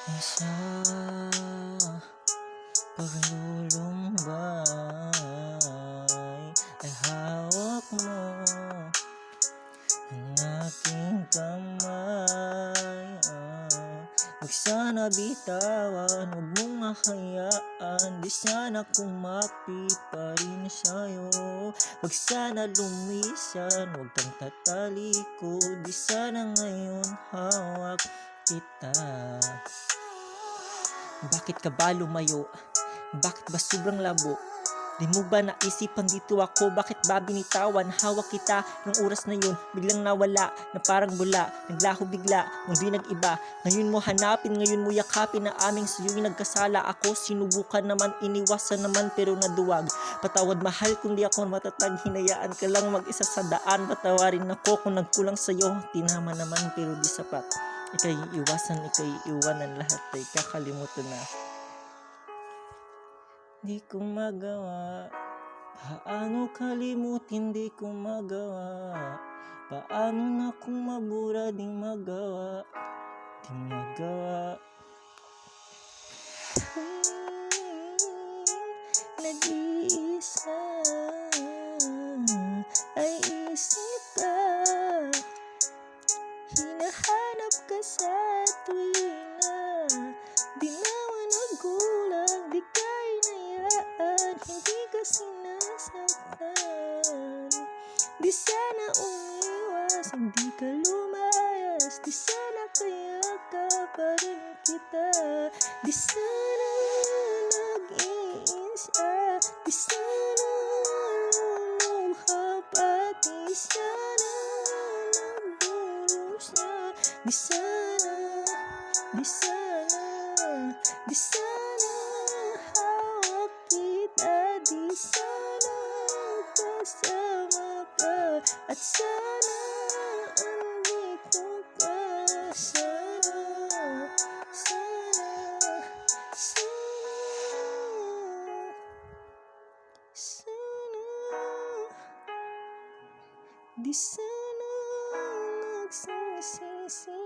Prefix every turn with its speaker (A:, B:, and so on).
A: Isa paglulumbay ay hawak mo ang aking kamay. Huwag sana bitawan, huwag mong hahayaan, di sana kumapit pa rin sa'yo. Huwag sana lumisan, huwag kang tatalikod, di sana ngayon hawak kita. Bakit ka ba lumayo? Bakit ba sobrang labo? Di mo ba naisipan dito ako? Bakit ba binitawan? Hawak kita, yung oras na yun biglang nawala, na parang bula, naglaho bigla, mundi nag-iba. Ngayon mo hanapin, ngayon mo yakapin, na aming sa'yo'y nagkasala. Ako sinubukan naman, iniwasan naman, pero naduwag. Patawad mahal kung di ako matatag, hinayaan ka lang mag-isa sa daan. Patawarin ako kung nagkulang sa'yo, tinama naman pero di sapat. Ika'y iwasan, ika'y iwanan, lahat ay kakalimutan na. Di ko magawa, paano kalimutin, di ko magawa. Paano na kung mabura, di magawa, di magawa. Nag-iisa ay isip ka, hinahanap ka sa tuwina. Di naman nagulang, di ka inayaan, hindi ka sinasaktan. Di sana umiwas, hindi ka lumayas, di sana kayakap pa rin kita. Di sana nag-iisa, di sana lumuha pa, di sana nagdurusa. Di sana, di sana, di sana hawak kita, di sana kasama pa, at sana andito ka. Sana, sana, sana, di sana nagsisisi.